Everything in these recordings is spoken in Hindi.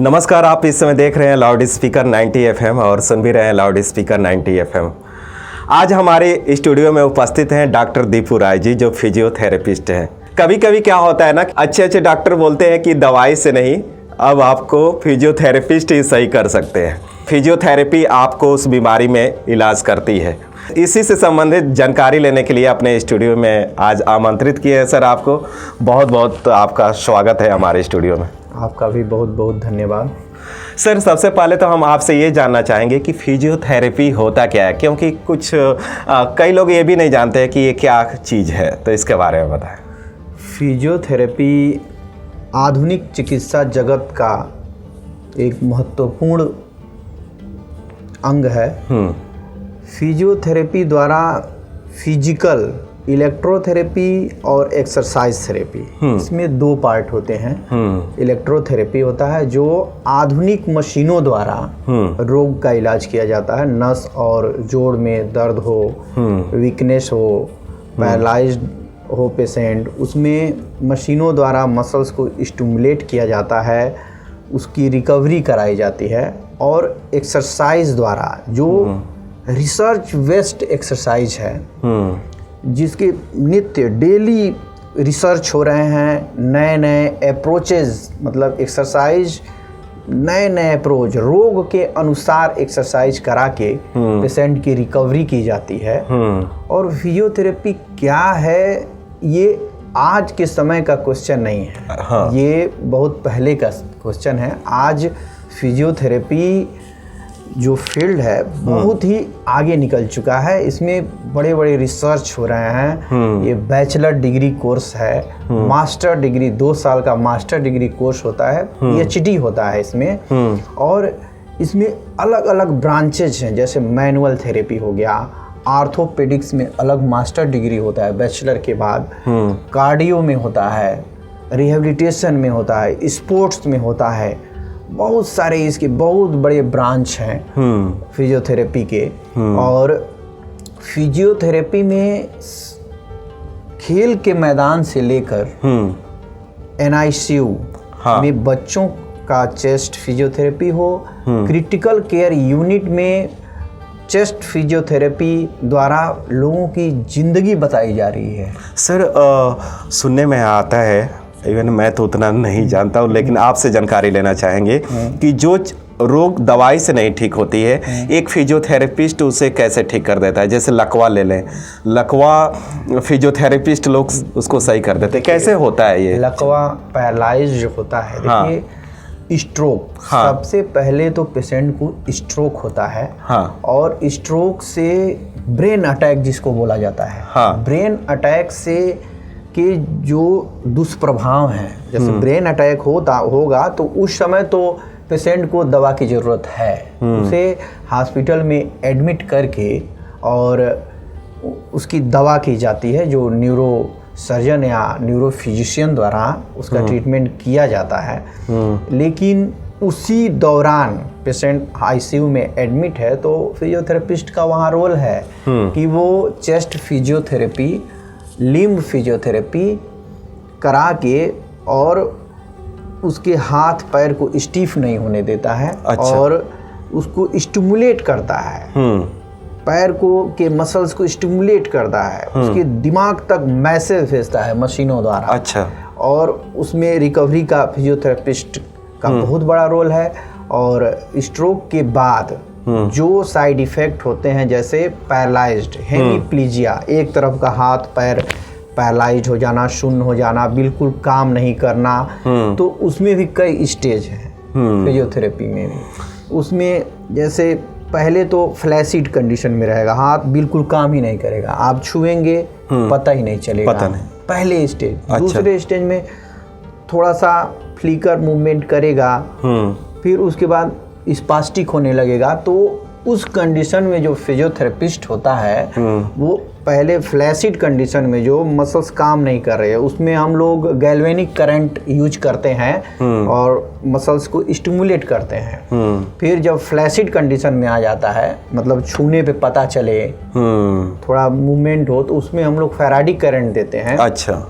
नमस्कार, आप इस समय देख रहे हैं लाउड स्पीकर 90 FM और सुन भी रहे हैं लाउड स्पीकर 90 FM। आज हमारे स्टूडियो में उपस्थित हैं डॉक्टर दीपू राय जी, जो फिजियोथेरेपिस्ट हैं। कभी कभी क्या होता है ना, अच्छे अच्छे डॉक्टर बोलते हैं कि दवाई से नहीं, अब आपको फिजियोथेरेपिस्ट ही सही कर सकते हैं। फिजियोथेरेपी आपको उस बीमारी में इलाज करती है। इसी से संबंधित जानकारी लेने के लिए अपने स्टूडियो में आज आमंत्रित किए हैं। सर, आपको बहुत बहुत आपका स्वागत है हमारे स्टूडियो में। आपका भी बहुत बहुत धन्यवाद। सर, सबसे पहले तो हम आपसे ये जानना चाहेंगे कि फिजियोथेरेपी होता क्या है, क्योंकि कुछ कई लोग ये भी नहीं जानते हैं कि ये क्या चीज़ है, तो इसके बारे में बताएं। फिजियोथेरेपी आधुनिक चिकित्सा जगत का एक महत्वपूर्ण अंग है। फिजियोथेरेपी द्वारा फिजिकल, इलेक्ट्रोथेरेपी और एक्सरसाइज थेरेपी, इसमें दो पार्ट होते हैं। इलेक्ट्रोथेरेपी होता है जो आधुनिक मशीनों द्वारा रोग का इलाज किया जाता है। नस और जोड़ में दर्द हो, वीकनेस हो, पैरालाइज्ड हो पेशेंट, उसमें मशीनों द्वारा मसल्स को स्टिमुलेट किया जाता है, उसकी रिकवरी कराई जाती है। और एक्सरसाइज द्वारा जो रिसर्च बेस्ड एक्सरसाइज है, जिसके नित्य डेली रिसर्च हो रहे हैं, नए नए अप्रोचेस, मतलब एक्सरसाइज, नए नए अप्रोच, रोग के अनुसार एक्सरसाइज करा के पेशेंट की रिकवरी की जाती है। और फिजियोथेरेपी क्या है, ये आज के समय का क्वेश्चन नहीं है। हाँ। ये बहुत पहले का क्वेश्चन है। आज फिजियोथेरेपी जो फील्ड है बहुत ही आगे निकल चुका है। इसमें बड़े बड़े रिसर्च हो रहे हैं। ये बैचलर डिग्री कोर्स है, मास्टर डिग्री 2 साल का मास्टर डिग्री कोर्स होता है, PhD होता है इसमें। और इसमें अलग अलग ब्रांचेज हैं, जैसे मैनुअल थेरेपी हो गया, आर्थोपेडिक्स में अलग मास्टर डिग्री होता है बैचलर के बाद, कार्डियो में होता है, रिहेबिलिटेशन में होता है, स्पोर्ट्स में होता है। बहुत सारे इसके बहुत बड़े ब्रांच हैं फिजियोथेरेपी के। और फिजियोथेरेपी में खेल के मैदान से लेकर NICU में बच्चों का चेस्ट फिजियोथेरेपी हो, क्रिटिकल केयर यूनिट में चेस्ट फिजियोथेरेपी द्वारा लोगों की ज़िंदगी बताई जा रही है। सर, सुनने में आता है, इवन मैं तो उतना नहीं जानता हूँ, लेकिन आपसे जानकारी लेना चाहेंगे कि जो रोग दवाई से नहीं ठीक होती है, एक फिजियोथेरेपिस्ट उसे कैसे ठीक कर देता है। जैसे लकवा ले लें, लकवा फिजियोथेरेपिस्ट लोग उसको सही कर देते हैं, कैसे होता है ये? लकवा पैरालाइज जो होता है, देखिए स्ट्रोक, सबसे पहले तो पेशेंट को स्ट्रोक होता है। और स्ट्रोक से ब्रेन अटैक जिसको बोला जाता है, ब्रेन अटैक से के जो दुष्प्रभाव हैं, जैसे ब्रेन अटैक होगा तो उस समय तो पेशेंट को दवा की ज़रूरत है। उसे हॉस्पिटल में एडमिट करके और उसकी दवा की जाती है, जो न्यूरो सर्जन या न्यूरो फिजिशियन द्वारा उसका ट्रीटमेंट किया जाता है। लेकिन उसी दौरान पेशेंट ICU में एडमिट है तो फिजियोथेरेपिस्ट का वहाँ रोल है कि वो चेस्ट फिजियोथेरेपी, लिम्ब फिजियोथेरेपी करा के और उसके हाथ पैर को स्टीफ नहीं होने देता है। अच्छा। और उसको स्टिमुलेट करता है, पैर को के मसल्स को स्टिमुलेट करता है, उसके दिमाग तक मैसेज भेजता है मशीनों द्वारा। अच्छा। और उसमें रिकवरी का फिजियोथेरेपिस्ट का बहुत बड़ा रोल है। और स्ट्रोक के बाद जो साइड इफ़ेक्ट होते हैं, जैसे पैरालाइज्ड, हेमीप्लीजिया, एक तरफ का हाथ पैर पैरालाइज्ड हो जाना, शून्य हो जाना, बिल्कुल काम नहीं करना, तो उसमें भी कई स्टेज हैं फिजियोथेरेपी में भी। उसमें जैसे पहले तो फ्लैसिड कंडीशन में रहेगा, हाथ बिल्कुल काम ही नहीं करेगा, आप छुएंगे पता ही नहीं चलेगा, पता नहीं, पहले स्टेज। अच्छा। दूसरे स्टेज में थोड़ा सा फ्लिकर मूवमेंट करेगा, फिर उसके बाद स्पास्टिक होने लगेगा। तो उस कंडीशन में जो फिजियोथेरेपिस्ट होता है वो पहले फ्लैसिड कंडीशन में जो मसल्स काम नहीं कर रहे हैं, उसमें हम लोग गैल्वेनिक करंट यूज करते हैं और मसल्स को स्टिमुलेट करते हैं। फिर जब फ्लैसिड कंडीशन में आ जाता है, मतलब छूने पे पता चले, थोड़ा मूवमेंट हो, तो उसमें हम लोग फैराडी करंट देते हैं। अच्छा।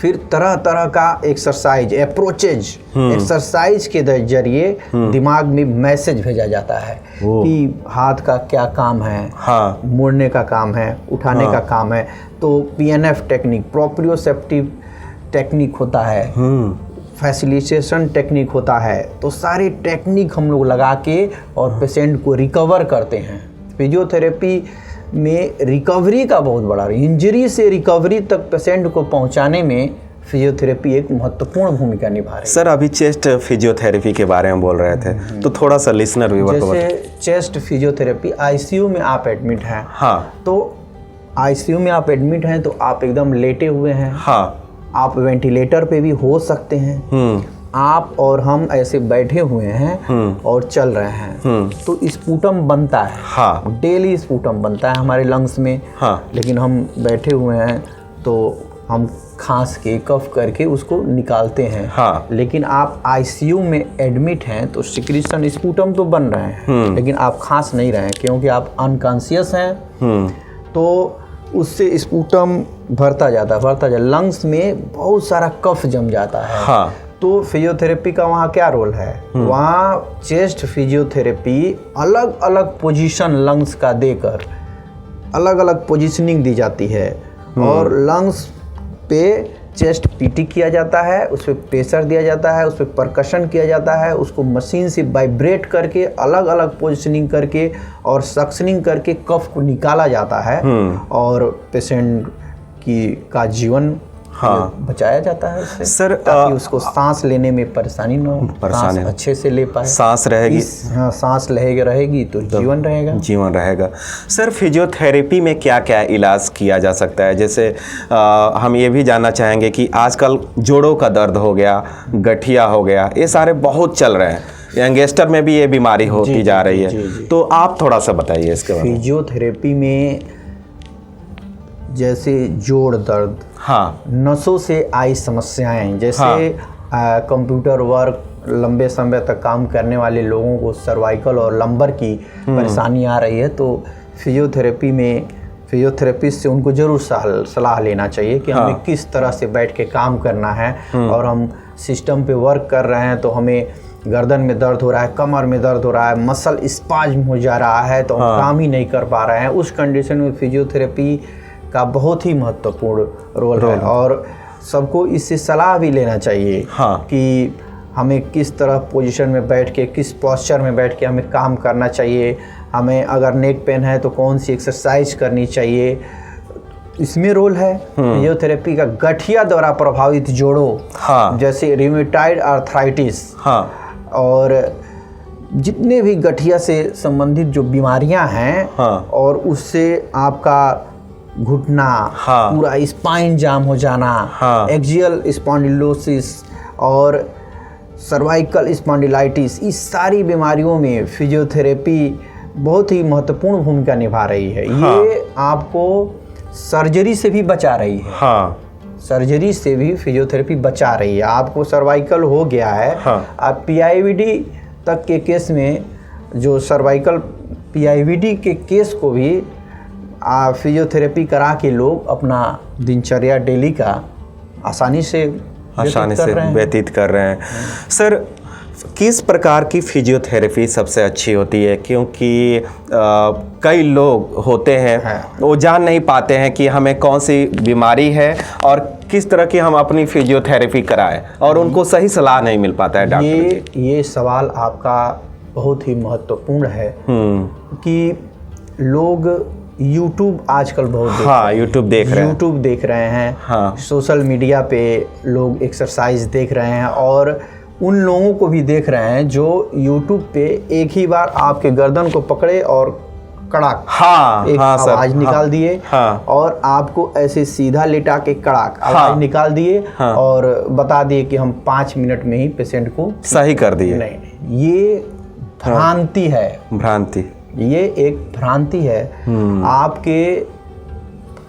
फिर तरह तरह का एक्सरसाइज अप्रोचेज एक्सरसाइज के जरिए दिमाग में मैसेज भेजा जाता है कि हाथ का क्या काम है, हाँ, मोड़ने का काम है, उठाने का काम है। तो पीएनएफ टेक्निक, प्रोप्रियोसेप्टिव टेक्निक होता है, फैसिलिटेशन टेक्निक होता है। तो सारे टेक्निक हम लोग लगा के और पेशेंट को रिकवर करते हैं। फिजियोथेरेपी में रिकवरी का बहुत बड़ा, इंजरी से रिकवरी तक पेशेंट को पहुंचाने में फिजियोथेरेपी एक महत्वपूर्ण भूमिका निभा रही है। सर अभी चेस्ट फिजियोथेरेपी के बारे में बोल रहे थे, तो थोड़ा सा लिसनर व्यूअर को जैसे चेस्ट फिजियोथेरेपी, आईसीयू में आप एडमिट हैं, हाँ, तो आईसीयू में आप एडमिट हैं तो आप एकदम लेटे हुए हैं, हाँ, आप वेंटिलेटर पे भी हो सकते हैं, आप और हम ऐसे बैठे हुए हैं और चल रहे हैं, तो स्पूटम बनता है, हाँ, डेली स्पूटम बनता है हमारे लंग्स में, हाँ, लेकिन हम बैठे हुए हैं तो हम खांस के कफ करके उसको निकालते हैं, हाँ, लेकिन आप आईसीयू में एडमिट हैं तो सिक्रीशन स्पूटम तो बन रहे हैं, लेकिन आप खांस नहीं रहे हैं क्योंकि आप अनकॉन्शियस हैं, तो उससे स्पूटम भरता जाता है, लंग्स में बहुत सारा कफ जम जाता है, हाँ, तो फिजियोथेरेपी का वहाँ क्या रोल है, वहाँ चेस्ट फिजियोथेरेपी अलग अलग पोजीशन लंग्स का देकर अलग अलग पोजीशनिंग दी जाती है और लंग्स पे चेस्ट पीटी किया जाता है, उस पर प्रेशर दिया जाता है, उस पर परकशन किया जाता है, उसको मशीन से वाइब्रेट करके अलग अलग पोजीशनिंग करके और सक्शनिंग करके कफ को निकाला जाता है और पेशेंट का जीवन, हाँ, बचाया जाता है उससे, सर, ताकि उसको सांस लेने में परेशानी न हो, सांस अच्छे से ले पाए, सांस रहेगी, हाँ, सांस रहेगी तो जीवन रहेगा। सर फिजियोथेरेपी में क्या क्या इलाज किया जा सकता है? जैसे हम ये भी जानना चाहेंगे कि आजकल जोड़ों का दर्द हो गया, गठिया हो गया, ये सारे बहुत चल रहे हैं, यंगस्टर में भी ये बीमारी होती जा रही है, तो आप थोड़ा सा बताइए इसके बारे में। फिजियोथेरेपी में जैसे जोड़ दर्द, हाँ, नसों से आई समस्याएं, जैसे हाँ, कंप्यूटर वर्क लंबे समय तक काम करने वाले लोगों को सर्वाइकल और लंबर की परेशानी आ रही है, तो फिजियोथेरेपी में फिजियोथेरेपिस्ट से उनको जरूर सलाह लेना चाहिए कि हमें किस तरह से बैठ के काम करना है, और हम सिस्टम पे वर्क कर रहे हैं तो हमें गर्दन में दर्द हो रहा है, कमर में दर्द हो रहा है, मसल स्पाज्म हो जा रहा है, तो हम काम ही नहीं कर पा रहे हैं। उस कंडीशन में फिजियोथेरेपी का बहुत ही महत्वपूर्ण रोल है और सबको इससे सलाह भी लेना चाहिए, हाँ, कि हमें किस तरह पोजीशन में बैठ के, किस पोस्चर में बैठ के हमें काम करना चाहिए, हमें अगर नेक पेन है तो कौन सी एक्सरसाइज करनी चाहिए। इसमें रोल है फिजियोथेरेपी का गठिया द्वारा प्रभावित जोड़ों, हाँ, जैसे रिमेटॉइड आर्थराइटिस, हाँ, और जितने भी गठिया से संबंधित जो बीमारियां हैं, हाँ, और उससे आपका घुटना, हाँ, पूरा स्पाइन जाम हो जाना, हाँ, एक्सियल स्पॉन्डिलोसिस और सर्वाइकल स्पॉन्डिलाइटिस, इस सारी बीमारियों में फिजियोथेरेपी बहुत ही महत्वपूर्ण भूमिका निभा रही है। हाँ, ये आपको सर्जरी से भी बचा रही है, हाँ, सर्जरी से भी फिजियोथेरेपी बचा रही है। आपको सर्वाइकल हो गया है, हाँ, आप पीआईवीडी तक के केस में, जो सर्वाइकल पीआईवीडी के केस को भी फिजियोथेरेपी करा के लोग अपना दिनचर्या डेली का आसानी से व्यतीत कर रहे हैं। सर किस प्रकार की फिजियोथेरेपी सबसे अच्छी होती है? क्योंकि कई लोग होते हैं, वो जान नहीं पाते हैं कि हमें कौन सी बीमारी है और किस तरह की हम अपनी फिजियोथेरेपी कराएं, और उनको सही सलाह नहीं मिल पाता है डॉक्टर। ये सवाल आपका बहुत ही महत्वपूर्ण है कि लोग यूट्यूब आजकल बहुत यूट्यूब देख रहे हैं, हाँ, सोशल मीडिया पे लोग एक्सरसाइज देख रहे हैं, और उन लोगों को भी देख रहे हैं जो यूट्यूब पे एक ही बार आपके गर्दन को पकड़े और कड़ाक, हाँ, एक हाँ, आवाज निकाल दिए, हाँ, और आपको ऐसे सीधा लिटा के कड़ाक आवाज निकाल दिए, हाँ, और बता दिए कि हम 5 मिनट में ही पेशेंट को सही कर दिए। नहीं, ये भ्रांति है, ये एक भ्रांति है। आपके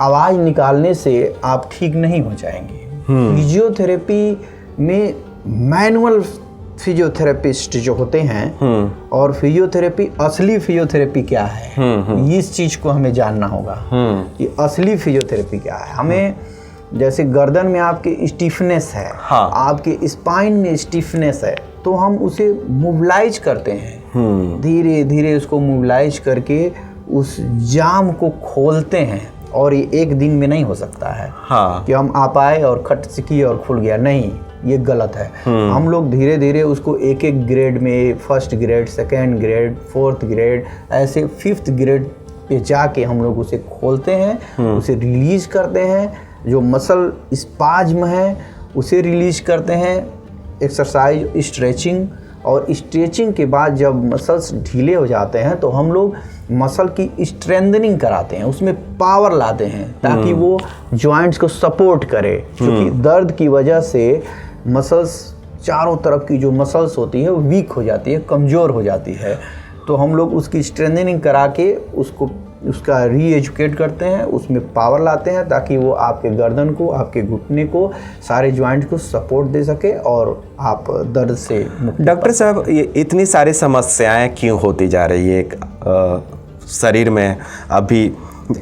आवाज निकालने से आप ठीक नहीं हो जाएंगे। फिजियोथेरेपी में मैनुअल फिजियोथेरेपिस्ट जो होते हैं, और फिजियोथेरेपी, असली फिजियोथेरेपी क्या है, इस चीज को हमें जानना होगा कि असली फिजियोथेरेपी क्या है। हमें जैसे गर्दन में आपके स्टिफनेस है, हाँ। आपके स्पाइन में स्टिफनेस है, तो हम उसे मोबिलाइज करते हैं, धीरे धीरे उसको मोबिलाइज करके उस जाम को खोलते हैं। और ये एक दिन में नहीं हो सकता है, हाँ। कि हम आप आए और खट से किए और खुल गया, नहीं, ये गलत है। हम लोग धीरे धीरे उसको एक एक ग्रेड में, first grade, second grade, fourth grade, ऐसे फिफ्थ ग्रेड पे जाके हम लोग उसे खोलते हैं, उसे रिलीज करते हैं, जो मसल स्पाज्म है उसे रिलीज करते हैं, एक्सरसाइज, स्ट्रेचिंग। और स्ट्रेचिंग के बाद जब मसल्स ढीले हो जाते हैं तो हम लोग मसल की स्ट्रेंथनिंग कराते हैं, उसमें पावर लाते हैं ताकि वो जॉइंट्स को सपोर्ट करे, क्योंकि दर्द की वजह से मसल्स, चारों तरफ की जो मसल्स होती है वो वीक हो जाती है, कमज़ोर हो जाती है। तो हम लोग उसकी स्ट्रेंथनिंग करा के उसका री एजुकेट करते हैं, उसमें पावर लाते हैं ताकि वो आपके गर्दन को, आपके घुटने को, सारे जॉइंट को सपोर्ट दे सके और आप दर्द से मुक्ति। डॉक्टर साहब, ये इतनी सारी समस्याएं क्यों होती जा रही है एक शरीर में? अभी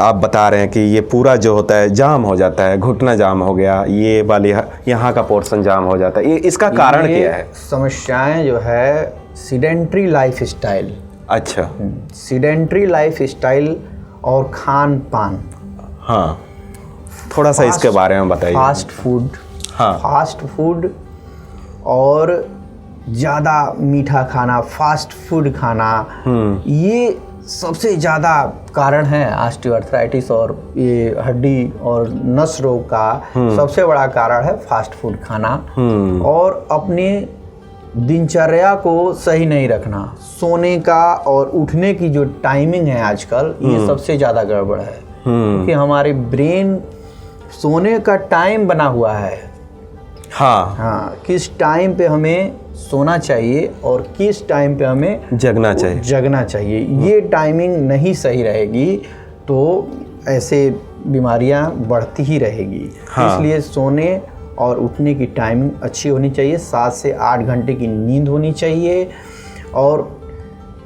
आप बता रहे हैं कि ये पूरा जो होता है जाम हो जाता है, घुटना जाम हो गया, ये वाली यहाँ का पोर्शन जाम हो जाता है, ये इसका कारण क्या है? समस्याएं जो है सीडेंट्री लाइफ स्टाइल। अच्छा। सीडेंट्री लाइफ स्टाइल और खान पान। हाँ, थोड़ा सा इसके बारे में बताइए। फास्ट फूड, हाँ। फास्ट फूड और ज़्यादा मीठा खाना, फास्ट फूड खाना, ये सबसे ज़्यादा कारण है ऑस्टियोआर्थराइटिस और ये हड्डी और नस रोग का सबसे बड़ा कारण है फास्ट फूड खाना। और अपने दिनचर्या को सही नहीं रखना, सोने का और उठने की जो टाइमिंग है आजकल, ये सबसे ज़्यादा गड़बड़ है, क्योंकि हमारे ब्रेन सोने का टाइम बना हुआ है। हाँ, किस टाइम पे हमें सोना चाहिए और किस टाइम पे हमें जगना चाहिए, ये टाइमिंग नहीं सही रहेगी तो ऐसे बीमारियां बढ़ती ही रहेगी। इसलिए सोने और उठने की टाइमिंग अच्छी होनी चाहिए, 7 से 8 घंटे की नींद होनी चाहिए और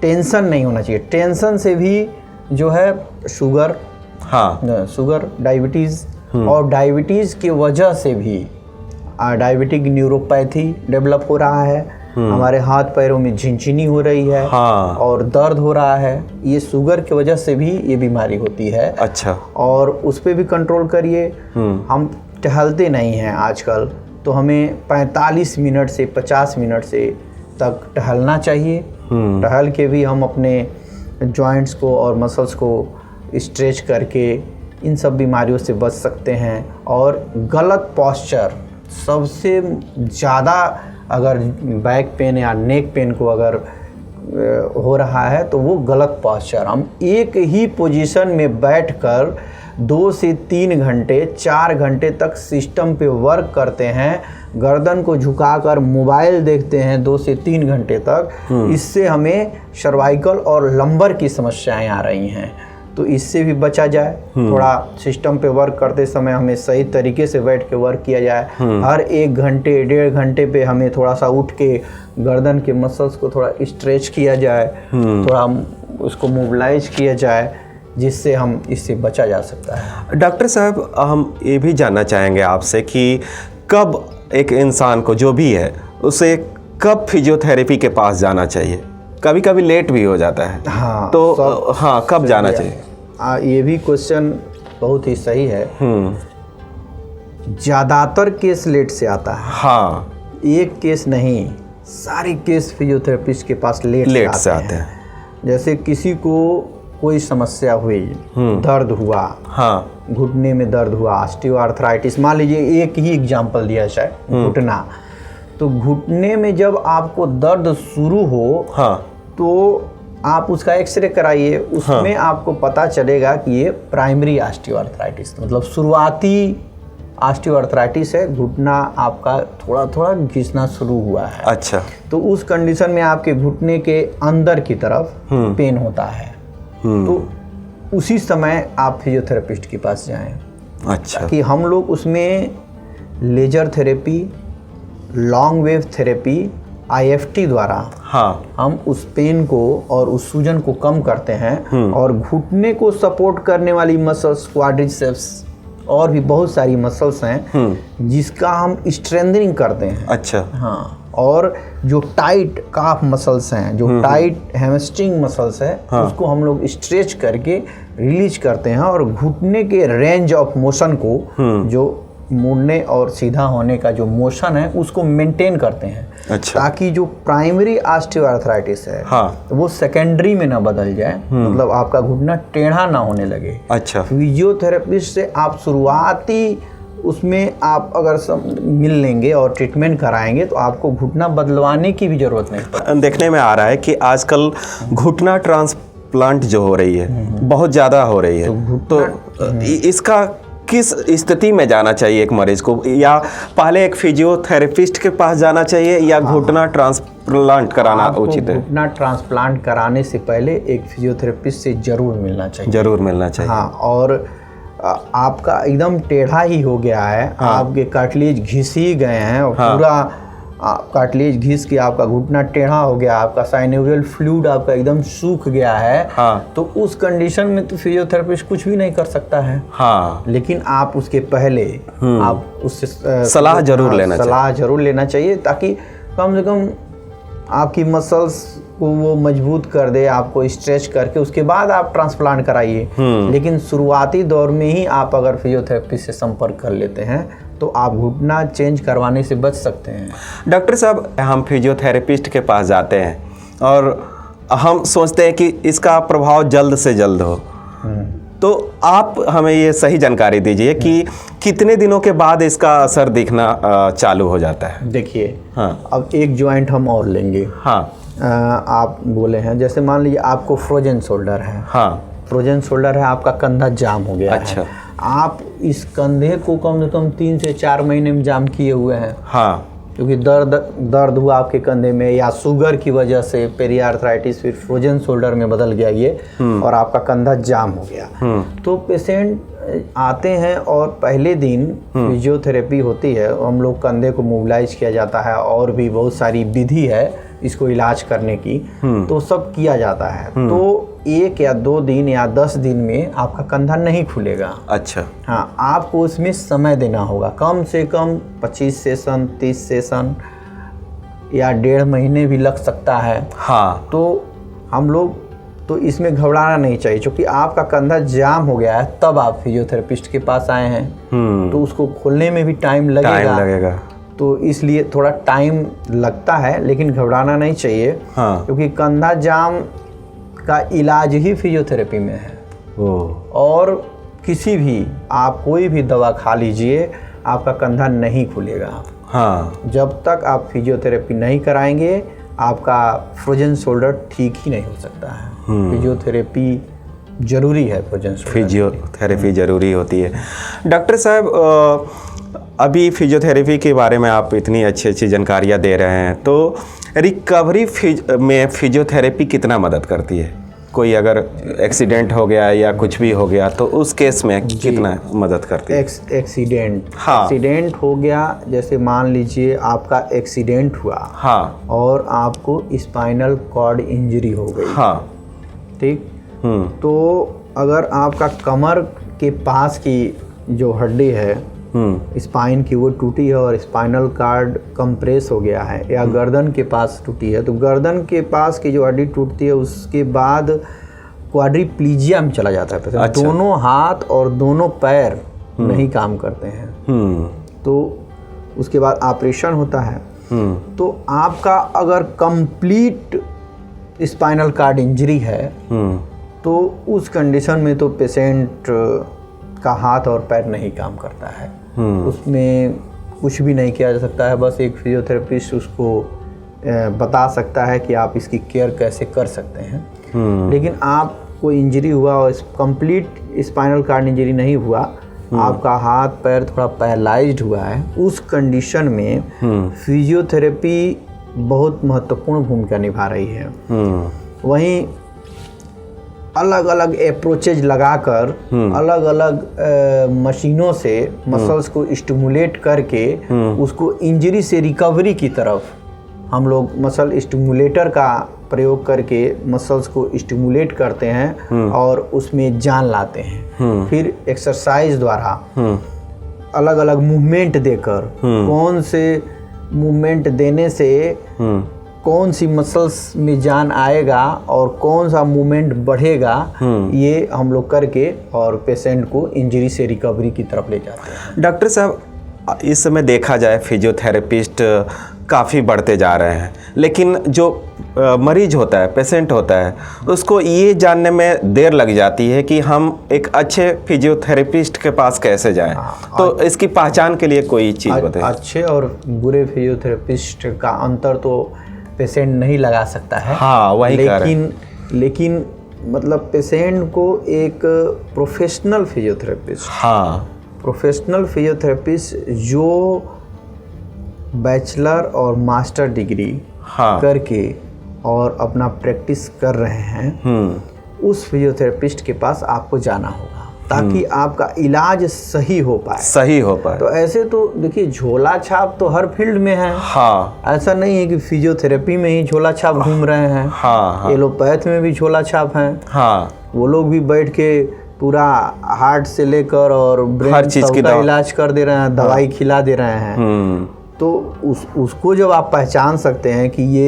टेंशन नहीं होना चाहिए। टेंशन से भी जो है शुगर, डायबिटीज़, और डायबिटीज़ की वजह से भी डायबिटिक न्यूरोपैथी डेवलप हो रहा है, हमारे हाथ पैरों में झिनझिनी हो रही है, और दर्द हो रहा है, ये शुगर की वजह से भी ये बीमारी होती है। अच्छा। और उस पर भी कंट्रोल करिए। हम टहलते नहीं हैं आजकल, तो हमें 45 मिनट से 50 मिनट से तक टहलना चाहिए। टहल के भी हम अपने जॉइंट्स को और मसल्स को स्ट्रेच करके इन सब बीमारियों से बच सकते हैं। और गलत पॉस्चर सबसे ज़्यादा, अगर बैक पेन या नेक पेन को अगर हो रहा है तो वो गलत पॉस्चर। हम एक ही पोजीशन में बैठकर 2 से 3 घंटे 4 घंटे तक सिस्टम पे वर्क करते हैं, गर्दन को झुकाकर मोबाइल देखते हैं 2 से 3 घंटे तक, इससे हमें सर्वाइकल और लंबर की समस्याएं आ रही हैं। तो इससे भी बचा जाए। थोड़ा सिस्टम पे वर्क करते समय हमें सही तरीके से बैठ के वर्क किया जाए। हर 1 घंटे 1.5 घंटे पे हमें थोड़ा सा उठ के गर्दन के मसल्स को थोड़ा स्ट्रेच किया जाए, थोड़ा उसको मोबिलाइज किया जाए, जिससे हम इससे बचा जा सकता है। डॉक्टर साहब, हम ये भी जानना चाहेंगे आपसे कि कब एक इंसान को, जो भी है, उसे कब फिजियोथेरेपी के पास जाना चाहिए? कभी कभी लेट भी हो जाता है। तो कब जाना चाहिए? ये भी क्वेश्चन बहुत ही सही है। ज़्यादातर केस लेट से आता है। एक केस नहीं, सारे केस फिजियोथेरेपिस्ट के पास लेट से आते हैं। जैसे किसी को कोई समस्या हुई, दर्द हुआ, घुटने में दर्द हुआ, ऑस्टियोआर्थराइटिस, मान लीजिए एक ही एग्जांपल दिया जाए, घुटना। तो घुटने में जब आपको दर्द शुरू हो तो आप उसका एक्सरे कराइए, उसमें आपको पता चलेगा कि ये प्राइमरी ऑस्टियोआर्थराइटिस, मतलब शुरुआती ऑस्टियोआर्थराइटिस है, घुटना आपका थोड़ा थोड़ा घिसना शुरू हुआ है। अच्छा। तो उस कंडीशन में आपके घुटने के अंदर की तरफ पेन होता है, तो उसी समय आप फिजियोथेरेपिस्ट के पास जाएं। अच्छा। कि हम लोग उसमें laser therapy, long wave therapy, IFT द्वारा हम उस पेन को और उस सूजन को कम करते हैं, और घुटने को सपोर्ट करने वाली मसल्स, क्वाड्रिसेप्स और भी बहुत सारी मसल्स हैं जिसका हम स्ट्रेंथनिंग करते हैं। अच्छा। हाँ, और जो टाइट काफ मसल्स हैं, जो टाइट हैमस्ट्रिंग मसल्स है, उसको हम लोग स्ट्रेच करके रिलीज करते हैं और घुटने के रेंज ऑफ मोशन को, जो मुड़ने और सीधा होने का जो मोशन है, उसको मेंटेन करते हैं। अच्छा। ताकि जो प्राइमरी ऑस्टियोआर्थराइटिस है, वो सेकेंडरी में ना बदल जाए, मतलब आपका घुटना टेढ़ा ना होने लगे। अच्छा। फिजियोथेरेपिस्ट से आप शुरुआती उसमें आप अगर मिल लेंगे और ट्रीटमेंट कराएंगे तो आपको घुटना बदलवाने की भी जरूरत नहीं पड़ती। देखने में आ रहा है कि आजकल घुटना ट्रांसप्लांट जो हो रही है बहुत ज़्यादा हो रही है, तो इसका किस स्थिति में जाना चाहिए एक मरीज को, या पहले एक फिजियोथेरेपिस्ट के पास जाना चाहिए या घुटना ट्रांसप्लांट कराना उचित है? घुटना ट्रांसप्लांट कराने से पहले एक फिजियोथेरेपिस्ट से जरूर मिलना चाहिए। जरूर मिलना चाहिए। हाँ, और आपका एकदम टेढ़ा ही हो गया है, आपके कार्टिलेज घिस ही गए हैं और पूरा कार्टिलेज घिस के आपका घुटना टेढ़ा हो गया, आपका साइनोवियल फ्लूइड आपका एकदम सूख गया है, तो उस कंडीशन में तो फिजियोथेरेपिस्ट कुछ भी नहीं कर सकता है। लेकिन आप उसके पहले आप उससे सलाह जरूर लेना चाहिए, ताकि कम से कम आपकी मसल्स को वो मजबूत कर दे, आपको स्ट्रेच करके उसके बाद आप ट्रांसप्लांट कराइए। लेकिन शुरुआती दौर में ही आप अगर फिजियोथेरेपिस्ट से संपर्क कर लेते हैं तो आप घुटना चेंज करवाने से बच सकते हैं। डॉक्टर साहब, हम फिजियोथेरेपिस्ट के पास जाते हैं और हम सोचते हैं कि इसका प्रभाव जल्द से जल्द हो, तो आप हमें ये सही जानकारी दीजिए कि कितने दिनों के बाद इसका असर दिखना चालू हो जाता है? देखिए, अब एक जॉइंट हम और लेंगे। आप बोले हैं, जैसे मान लीजिए आपको फ्रोजन शोल्डर है। फ्रोजन शोल्डर है, आपका कंधा जाम हो गया है। आप इस कंधे को कम से कम 3 से 4 महीने में जाम किए हुए हैं। क्योंकि दर्द हुआ आपके कंधे में, या शुगर की वजह से पेरियार्थराइटिस फिर फ्रोजन शोल्डर में बदल गया ये, और आपका कंधा जाम हो गया। तो पेशेंट आते हैं और पहले दिन फिजियोथेरेपी होती है, हम लोग कंधे को मोबिलाइज किया जाता है, और भी बहुत सारी विधि है इसको इलाज करने की, तो सब किया जाता है। तो 1 या 2 दिन या 10 दिन में आपका कंधा नहीं खुलेगा। अच्छा। हाँ, आपको उसमें समय देना होगा, कम से कम 25 सेशन, 30 सेशन या 1.5 महीने भी लग सकता है। तो हम लोग तो इसमें घबराना नहीं चाहिए, क्योंकि आपका कंधा जाम हो गया है, तब आप फिजियोथेरेपिस्ट के पास आए हैं, तो उसको खोलने में भी टाइम लगेगा। तो इसलिए थोड़ा टाइम लगता है, लेकिन घबराना नहीं चाहिए। क्योंकि कंधा जाम का इलाज ही फिजियोथेरेपी में है। और किसी भी आप कोई भी दवा खा लीजिए, आपका कंधा नहीं खुलेगा। जब तक आप फिजियोथेरेपी नहीं कराएंगे, आपका फ्रोजन शोल्डर ठीक ही नहीं हो सकता है। फिजियोथेरेपी जरूरी है, फिजियोथेरेपी जरूरी होती है। डॉक्टर साहब, अभी फिजियोथेरेपी के बारे में आप इतनी अच्छी जानकारियाँ दे रहे हैं, तो रिकवरी में फिजियोथेरेपी कितना मदद करती है? कोई अगर एक्सीडेंट हो गया या कुछ भी हो गया, तो उस केस में कितना मदद करती है? एक्सीडेंट हो गया, जैसे मान लीजिए आपका एक्सीडेंट हुआ, और आपको स्पाइनल कॉर्ड इंजरी हो गई, ठीक, तो अगर आपका कमर के पास की जो हड्डी है स्पाइन की, वो टूटी है और स्पाइनल कॉर्ड कंप्रेस हो गया है, या गर्दन के पास टूटी है, तो गर्दन के पास की जो हड्डी टूटती है, उसके बाद क्वाड्रिप्लीजिया में चला जाता है। अच्छा। दोनों हाथ और दोनों पैर नहीं काम करते हैं, तो उसके बाद ऑपरेशन होता है। तो आपका अगर कंप्लीट स्पाइनल कॉर्ड इंजरी है, तो उस कंडीशन में तो पेशेंट का हाथ और पैर नहीं काम करता है, उसमें कुछ भी नहीं किया जा सकता है। बस एक फिजियोथेरेपिस्ट उसको बता सकता है कि आप इसकी केयर कैसे कर सकते हैं। लेकिन आपको इंजरी हुआ और कंप्लीट स्पाइनल कॉर्ड इंजरी नहीं हुआ, आपका हाथ पैर थोड़ा पैरालाइज्ड हुआ है, उस कंडीशन में फिजियोथेरेपी बहुत महत्वपूर्ण भूमिका निभा रही है। वहीं अलग अलग अप्रोचेज लगाकर, अलग अलग मशीनों से मसल्स को स्टिमुलेट करके उसको इंजरी से रिकवरी की तरफ हम लोग मसल स्टिमुलेटर का प्रयोग करके मसल्स को स्टिमुलेट करते हैं और उसमें जान लाते हैं। फिर एक्सरसाइज द्वारा अलग अलग मूवमेंट देकर कौन से मूवमेंट देने से कौन सी मसल्स में जान आएगा और कौन सा मूवमेंट बढ़ेगा, ये हम लोग करके और पेशेंट को इंजरी से रिकवरी की तरफ ले जाते हैं। डॉक्टर साहब, इस समय देखा जाए फिजियोथेरेपिस्ट काफ़ी बढ़ते जा रहे हैं, लेकिन जो मरीज होता है, पेशेंट होता है, उसको ये जानने में देर लग जाती है कि हम एक अच्छे फिजियोथेरेपिस्ट के पास कैसे जाएं। तो इसकी पहचान के लिए कोई चीज़ बताइए। अच्छे और बुरे फिजियोथेरेपिस्ट का अंतर तो पेशेंट नहीं लगा सकता है। हाँ, वही लेकिन मतलब पेशेंट को एक प्रोफेशनल फिजियोथेरेपिस्ट, हाँ, प्रोफेशनल फिजियोथेरेपिस्ट जो बैचलर और मास्टर डिग्री करके और अपना प्रैक्टिस कर रहे हैं, उस फिजियोथेरेपिस्ट के पास आपको जाना होगा ताकि आपका इलाज सही हो पाए। तो ऐसे तो देखिए, झोला छाप तो हर फील्ड में है। हाँ, ऐसा नहीं है कि फिजियोथेरेपी में ही झोला छाप घूम रहे हैं। हाँ, एलोपैथ में भी झोला छाप हैं। हाँ, वो लोग भी बैठ के पूरा हार्ट से लेकर और ब्रेन का इलाज कर दे रहे हैं, दवाई खिला दे रहे हैं। तो उसको जब आप पहचान सकते हैं कि ये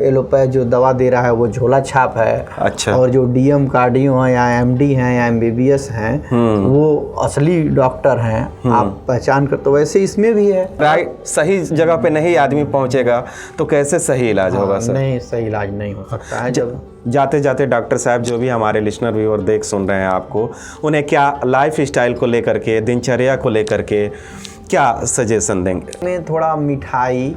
एलोपैथ जो दवा दे रहा है वो झोला छाप है, अच्छा, और जो डीएम कार्डियो हैं या एमडी हैं या एमबीबीएस हैं वो असली डॉक्टर हैं, आप पहचान कर। तो वैसे इसमें भी है। राइट, सही जगह पे नहीं आदमी पहुंचेगा तो कैसे सही इलाज होगा सर? नहीं, सही इलाज नहीं हो सकता है। जब जाते जाते डॉक्टर साहब, जो भी हमारे लिसनर व्यूअर देख सुन रहे हैं आपको, उन्हें क्या लाइफ स्टाइल को लेकर के, दिनचर्या को लेकर के क्या सजेशन देंगे? थोड़ा मिठाई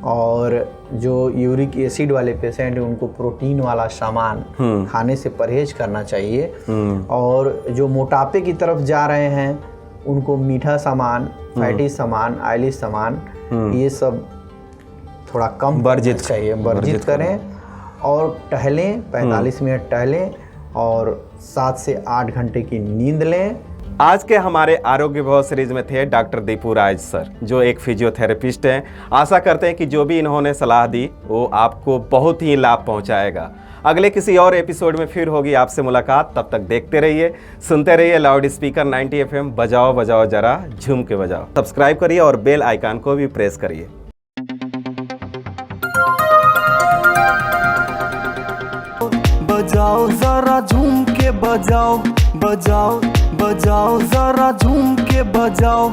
और जो यूरिक एसिड वाले पेशेंट हैं उनको प्रोटीन वाला सामान खाने से परहेज करना चाहिए। और जो मोटापे की तरफ जा रहे हैं उनको मीठा सामान, फैटी सामान, ऑयली सामान, ये सब थोड़ा कम वर्जित करें। और टहलें, 45 मिनट टहलें और 7 से 8 घंटे की नींद लें। आज के हमारे आरोग्य भव सीरीज में थे डॉक्टर दीपू राज सर, जो एक फिजियोथेरेपिस्ट हैं। आशा करते हैं कि जो भी इन्होंने सलाह दी वो आपको बहुत ही लाभ पहुंचाएगा। अगले किसी और एपिसोड में फिर होगी आपसे मुलाकात। तब तक देखते रहिए, सुनते रहिए लाउड स्पीकर 90 FM। बजाओ बजाओ जरा झूम के बजाओ। सब्सक्राइब करिए और बेल आइकन को भी प्रेस करिए। बजाओ जरा झूम के बजाओ, बजाओ बजाओ जरा झूम के बजाओ।